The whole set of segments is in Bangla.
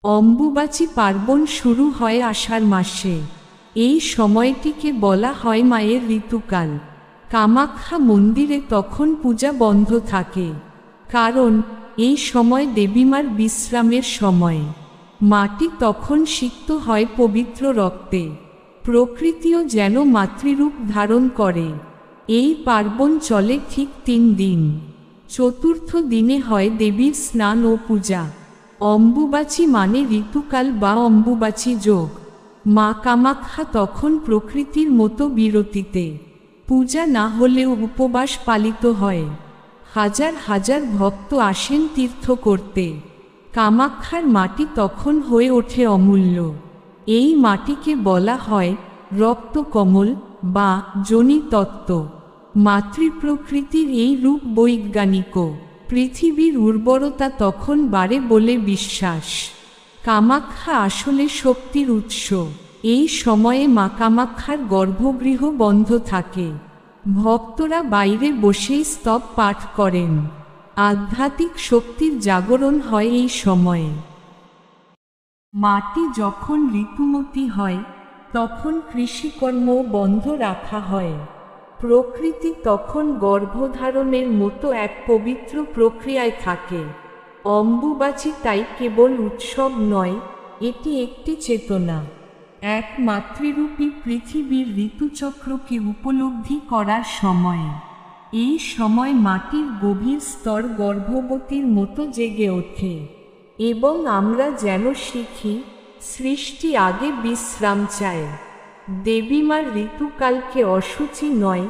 অম্বুবাচী পার্বণ শুরু হয় আষাঢ় মাসে। এই সময়টিকে বলা হয় মায়ের ঋতুকাল। কামাখ্যা মন্দিরে তখন পূজা বন্ধ থাকে, কারণ এই সময় দেবীমার বিশ্রামের সময়। মাটি তখন সিক্ত হয় পবিত্র রক্তে, প্রকৃতিও যেন মাতৃরূপ ধারণ করে। এই পার্বণ চলে ঠিক 3 দিন। চতুর্থ দিনে হয় দেবীর স্নান ও পূজা। অম্বুবাচী মানে ঋতুকাল বা অম্বুবাচী যোগ। মা কামাখ্যা তখন প্রকৃতির মতো বিরতিতে। পূজা না হলেও উপবাস পালিত হয়। হাজার হাজার ভক্ত আসেন তীর্থ করতে। কামাখ্যার মাটি তখন হয়ে ওঠে অমূল্য। এই মাটিকে বলা হয় রক্তকমল বা যোনি তত্ত্ব। মাতৃপ্রকৃতির এই রূপ বৈজ্ঞানিকও। পৃথিবীর উর্বরতা তখন বাড়ে বলে বিশ্বাস। কামাখ্যা আসলে শক্তির উৎস। এই সময়ে মা কামাখ্যার গর্ভগৃহ বন্ধ থাকে। ভক্তরা বাইরে বসেই স্তব পাঠ করেন। আধ্যাত্মিক শক্তির জাগরণ হয় এই সময়ে। মাটি যখন ঋতুমতী হয়, তখন কৃষিকর্ম বন্ধ রাখা হয়। প্রকৃতি তখন গর্ভধারণের মতো এক পবিত্র প্রক্রিয়ায় থাকে। অম্বুবাচী তাই কেবল উৎসব নয়, এটি একটি চেতনা। এক মাতৃরূপী পৃথিবীর ঋতুচক্রকে উপলব্ধি করার সময়। এই সময় মাটির গভীর স্তর গর্ভবতীর মতো জেগে ওঠে, এবং আমরা যেন শিখি সৃষ্টি আগে বিশ্রাম চায়। দেবীমার ঋতুকালকে অশুচি নয়,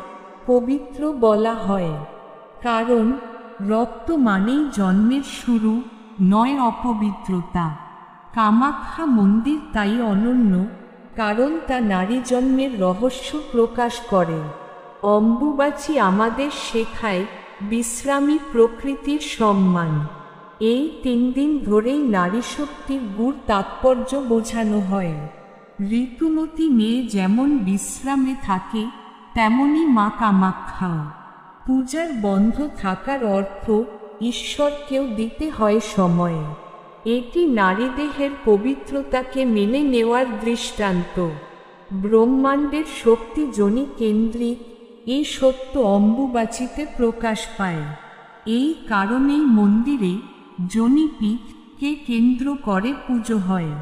পবিত্র বলা হয়, কারণ রক্ত মানেই জন্মের শুরু, নয় অপবিত্রতা। কামাখ্যা মন্দির তাই অনন্য, কারণ তা নারী জন্মের রহস্য প্রকাশ করে। অম্বুবাচী আমাদের শেখায় বিশ্রামী প্রকৃতির সম্মান। এই 3 দিন ধরেই নারী শক্তির গূঢ় তাৎপর্য বোঝানো হয়। ঋতুমতী মেয়ে যেমন বিশ্রামে থাকে, তেমনি মা কামাখ্যাও। পূজার বন্ধ থাকার অর্থ ঈশ্বরকেও দিতে হয় সময়। এটি নারীদেহের পবিত্রতাকে মেনে নেওয়ার দৃষ্টান্ত। ব্রহ্মাণ্ডের শক্তি যোনি কেন্দ্রিক, এই সত্য অম্বুবাচীতে প্রকাশ পায়। এই কারণেই মন্দিরে যোনিপীঠকে কেন্দ্র করে পুজো হয়।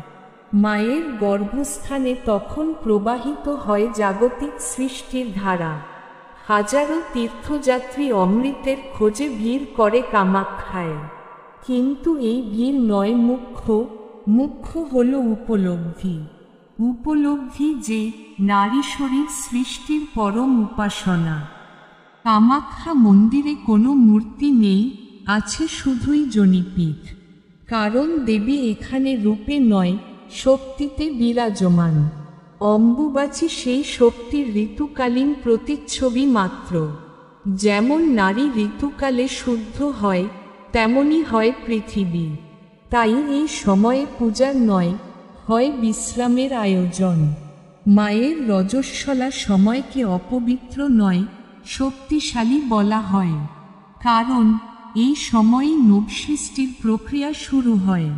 মায়ের গর্ভস্থানে তখন প্রবাহিত হয় জাগতিক সৃষ্টির ধারা। হাজারো তীর্থযাত্রী অমৃতের খোঁজে ভিড় করে কামাখ্যায়। কিন্তু এই ভিড় নয় মুখ্য হল উপলব্ধি যে নারী শরীর সৃষ্টির পরম উপাসনা। কামাখ্যা মন্দিরে কোনো মূর্তি নেই, আছে শুধুই যোনিপীঠ। কারণ দেবী এখানে রূপে নয়, শক্তিতে বিরাজমান। অম্বুবাচী সেই শক্তির ঋতুকালীন প্রতিচ্ছবি মাত্র। যেমন নারী ঋতুকালে শুদ্ধ হয়, তেমনি হয় পৃথিবী। তাই এই সময়ে পূজার নয়, হয় বিশ্রামের আয়োজন। মায়ের রজস্বলা সময়কে অপবিত্র নয়, শক্তিশালী বলা হয়, কারণ এই সময়েই নবসৃষ্টির প্রক্রিয়া শুরু হয়।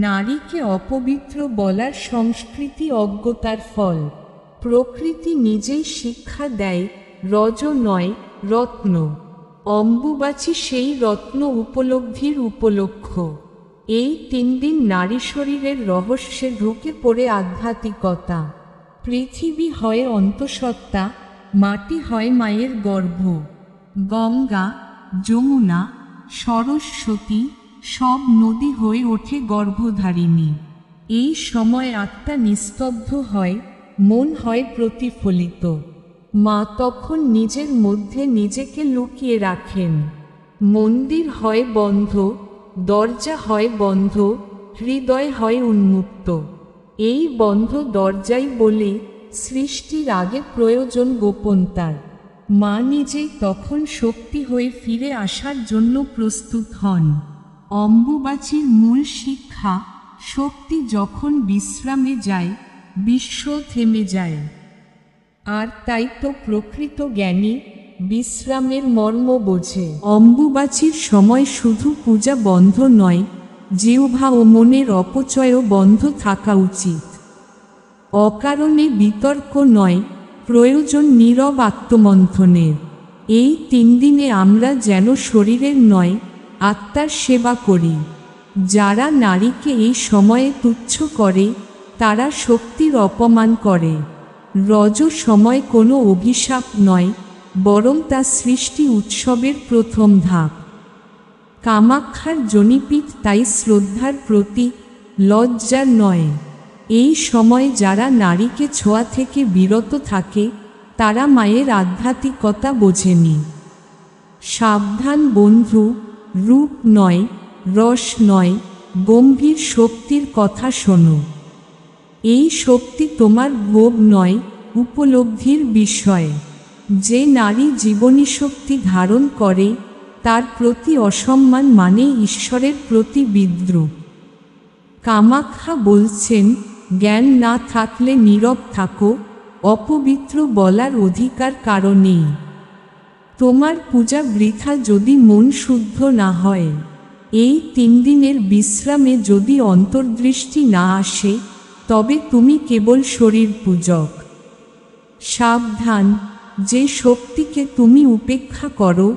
নারীকে অপবিত্র বলার সংস্কৃতি অজ্ঞতার ফল। প্রকৃতি নিজেই শিক্ষা দেয়, রজ নয়, রত্ন। অম্বুবাচী সেই রত্ন উপলব্ধির উপলক্ষ। এই 3 দিন নারী শরীরের রহস্যে ঢুকে পড়ে আধ্যাত্মিকতা। পৃথিবী হয় অন্তঃসত্ত্বা, মাটি হয় মায়ের গর্ভ। গঙ্গা, যমুনা, সরস্বতী সব নদী হয়ে ওঠে গর্ভধারিণী। এই সময় আত্মা নিস্তব্ধ হয়, মন হয় প্রতিফলিত। মা তখন নিজের মধ্যে নিজেকে লুকিয়ে রাখেন। মন্দির হয় বন্ধ, দরজা হয় বন্ধ, হৃদয় হয় উন্মুক্ত। এই বন্ধ দরজাই বলে সৃষ্টির আগে প্রয়োজন গোপনতার। মা নিজেই তখন শক্তি হয়ে ফিরে আসার জন্য প্রস্তুত হন। অম্বুবাচীর মূল শিক্ষা, শক্তি যখন বিশ্রামে যায়, বিশ্ব থেমে যায়। আর তাই তো প্রকৃত জ্ঞানী বিশ্রামের মর্ম বোঝে। অম্বুবাচীর সময় শুধু পূজা বন্ধ নয়, জিহ্বা ও মনের অপচয়ও বন্ধ থাকা উচিত। অকারণে বিতর্ক নয়, প্রয়োজন নীরব আত্মমন্থনের। এই 3 দিনে আমরা যেন শরীরের নয়, আত্মার সেবা করি। যারা নারীকে এই সময়ে তুচ্ছ করে, তারা শক্তির অপমান করে। রজ সময় কোনো অভিশাপ নয়, বরং তা সৃষ্টি উৎসবের প্রথম ধাপ। কামাখ্যার জনিপীঠ তাই শ্রদ্ধার প্রতীক, লজ্জার নয়। এই সময় যারা নারীকে ছোঁয়া থেকে বিরত থাকে, তারা মায়ের আধ্যাত্মিকতা বোঝেনি। সাবধান বন্ধু, রূপ নয়, রস নয়, গম্ভীর শক্তির কথা শোনো। এই শক্তি তোমার ভোগ নয়, উপলব্ধির বিষয়। যে নারী জীবনী শক্তি ধারণ করে, তার প্রতি অসম্মান মানে ঈশ্বরের প্রতি বিদ্রুপ। কামাখ্যা বলছেন, জ্ঞান না থাকলে নীরব থাকো, অপবিত্র বলার অধিকার কারণেই। তোমার পূজা বৃথা যদি মন শুদ্ধ না হয়। এই 3 দিনের বিশ্রামে যদি অন্তর্দৃষ্টি না আসে, তবে তুমি কেবল শরীর পূজক। সাবধান, যে শক্তিকে তুমি উপেক্ষা করো,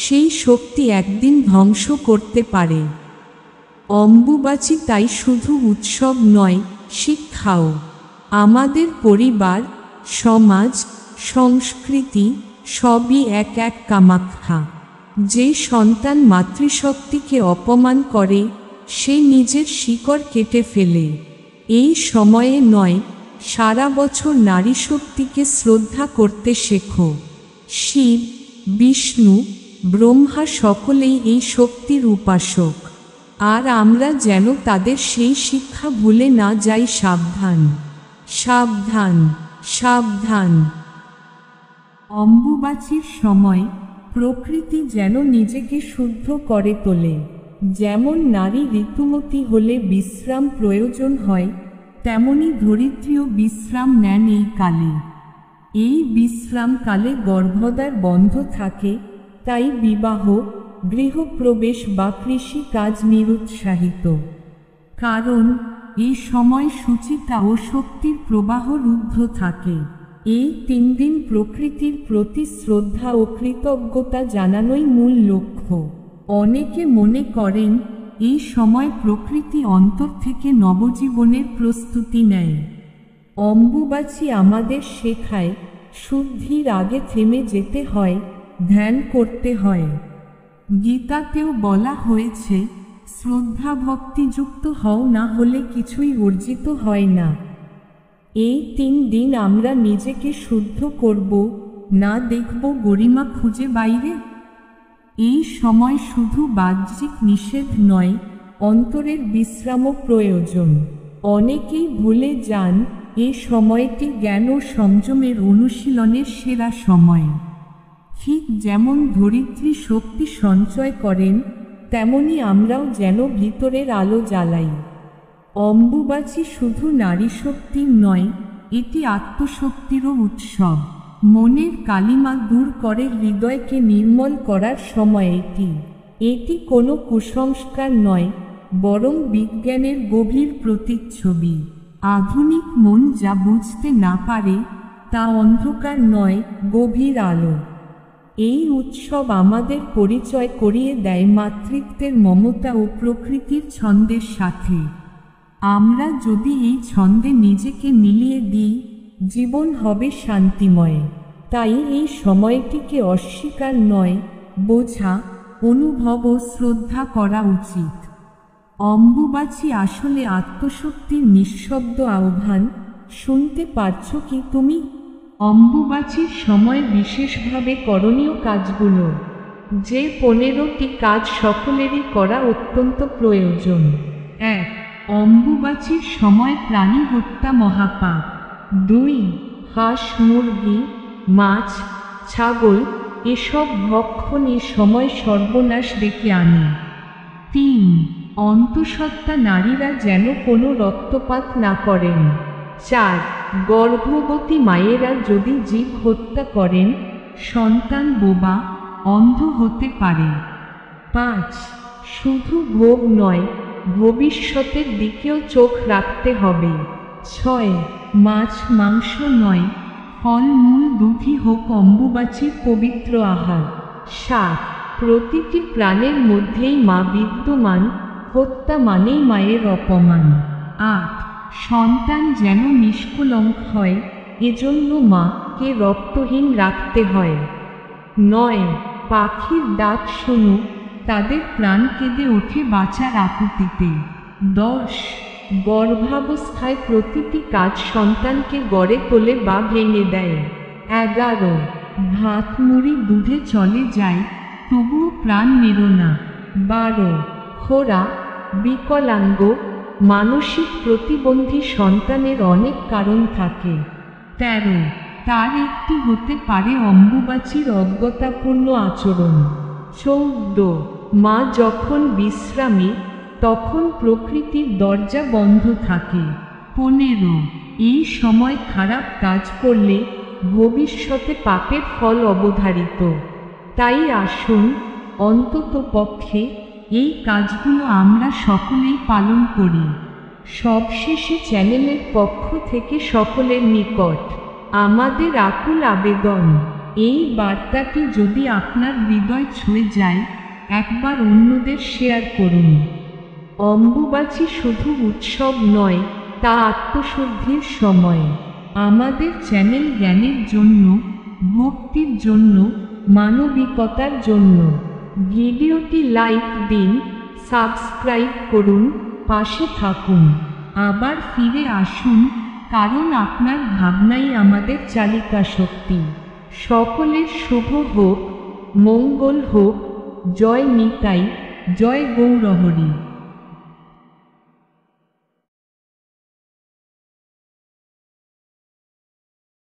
সেই শক্তি একদিন ধ্বংস করতে পারে। অম্বুবাচী তাই শুধু উৎসব নয়, শিক্ষাও। আমাদের পরিবার, সমাজ, সংস্কৃতি সবই এক এক কামাখ্যা। যে সন্তান মাতৃশক্তিকে অপমান করে, সে নিজের শিকড় কেটে ফেলে। এই সময়ে নয়, সারা বছর নারী শক্তিকে শ্রদ্ধা করতে শেখো। শিব, বিষ্ণু, ব্রহ্মা সকলেই এই শক্তির উপাসক। আর আমরা যেন তাদের সেই শিক্ষা ভুলে না যাই। সাবধান, সাবধান, সাবধান। অম্বুবাচীর সময় প্রকৃতি যেন নিজেকে শুদ্ধ করে তোলে। যেমন নারী ঋতুমতী হলে বিশ্রাম প্রয়োজন হয়, তেমনি ধরিত্রীও বিশ্রাম নেন এই কালে। এই বিশ্রামকালে গর্ভদ্বার বন্ধ থাকে, তাই বিবাহ, গৃহপ্রবেশ বা কৃষি কাজ নিরুৎসাহিত। কারণ এই সময় শুচিতা ও শক্তির প্রবাহ রুদ্ধ থাকে। এই 3 দিন প্রকৃতির প্রতি শ্রদ্ধা ও কৃতজ্ঞতা জানানোই মূল লক্ষ্য। অনেকে মনে করেন, এই সময় প্রকৃতি অন্তর থেকে নবজীবনের প্রস্তুতি নেয়। অম্বুবাচী আমাদের শেখায়, শুদ্ধির আগে থেমে যেতে হয়, ধ্যান করতে হয়। গীতাতেও বলা হয়েছে, শ্রদ্ধা ভক্তিযুক্ত হও, না হলে কিছুই অর্জিত হয় না। এই 3 দিন আমরা নিজেকে শুদ্ধ করব, না দেখব গরিমা খুঁজে বাইরে। এই সময় শুধু বাহ্যিক নিষেধ নয়, অন্তরের বিশ্রামও প্রয়োজন। অনেকেই ভুলে যান, এই সময়টি জ্ঞান ও সংযমের অনুশীলনের সেরা সময়। ঠিক যেমন ধরিত্রী শক্তি সঞ্চয় করেন, তেমনি আমরাও যেন ভিতরের আলো জ্বালাই। অম্বুবাচী শুধু নারী শক্তির নয়, এটি আত্মশক্তিরও উৎসব। মনের কালিমা দূর করে হৃদয়কে নির্মল করার সময় এটি কোনো কুসংস্কার নয়, বরং বিজ্ঞানের গভীর প্রতিচ্ছবি। আধুনিক মন যা বুঝতে না পারে, তা অন্ধকার নয়, গভীর আলো। এই উৎসব আমাদের পরিচয় করিয়ে দেয় মাতৃত্বের মমতা ও প্রকৃতির ছন্দের সাথে। আমরা যদি এই ছন্দে নিজেকে মিলিয়ে দিই, জীবন হবে শান্তিময়। তাই এই সময়টিকে অস্বীকার নয়, বোঝা, অনুভব ও শ্রদ্ধা করা উচিত। অম্বুবাচী আসলে আত্মশক্তির নিঃশব্দ আহ্বান। শুনতে পারছো কি তুমি? অম্বুবাচীর সময় বিশেষভাবে করণীয় কাজগুলো, যে 15টি কাজ সকলেরই করা অত্যন্ত প্রয়োজন। 1. অম্বুবাচীর সময় প্রাণী হত্যা মহাপাপ। 2. হাঁস, মুরগি, মাছ, ছাগল এসব ভক্ষণ এই সময় সর্বনাশ ডেকে আনে। 3. অন্তঃসত্ত্বা নারীরা যেন কোনো রক্তপাত না করেন। 4. গর্ভবতী মায়েরা যদি জীব হত্যা করেন, সন্তান বোবা, অন্ধ হতে পারে। 5. শুধু ভোগ নয়, ভবিষ্যতের দিকেও চোখ রাখতে হবে। 6. মাছ মাংস নয়, ফল মূল দুধই হোক অম্বুবাচীর পবিত্র আহার। 7. প্রতিটি প্রাণের মধ্যেই মা বিদ্যমান, হত্যা মানেই মায়ের অপমান। 8. সন্তান যেন নিষ্কলঙ্ক হয়, এজন্য মাকে রক্তহীন রাখতে হয়। 9. পাখির ডাক শুনুক, তাদের প্রাণ কেঁদে ওঠে বাঁচার আকুতিতে। 10. গর্ভাবস্থায় প্রতিটি কাজ সন্তানকে গড়ে তোলে বা ভেঙে দেয়। 11. ভাত মুড়ি দুধে চলে যায়, তবুও প্রাণ নিল না। 12. খোরা, বিকলাঙ্গ, মানসিক প্রতিবন্ধী সন্তানের অনেক কারণ থাকে। 13. তার একটি হতে পারে অম্বুবাচীর অজ্ঞতাপূর্ণ আচরণ। 14. মা যখন বিশ্রামী, তখন প্রকৃতির দরজা বন্ধ থাকে। 15. এই সময় খারাপ কাজ করলে ভবিষ্যতে পাপের ফল অবধারিত। তাই আসুন অন্ততপক্ষে এই কাজগুলো আমরা সকলেই পালন করি। সবশেষে চ্যানেলের পক্ষ থেকে সকলের নিকট আমাদের আকুল আবেদন, এই বার্তাটি যদি আপনার হৃদয় ছুঁয়ে যায়, একবার অন্যদের শেয়ার করুন। অম্বুবাচী শুধু উৎসব নয়, তা আত্মশুদ্ধির সময়। আমাদের চ্যানেল জ্ঞানের জন্য, ভক্তির জন্য, মানবিকতার জন্য। ভিডিওটি লাইক দিন, সাবস্ক্রাইব করুন, পাশে থাকুন। আবার ফিরে আসুন, কারণ আপনার ভাবনাই আমাদের চালিকা শক্তি। সকলের শুভ হোক, মঙ্গল হোক। জয় নিতাই, জয় গৌরহরি।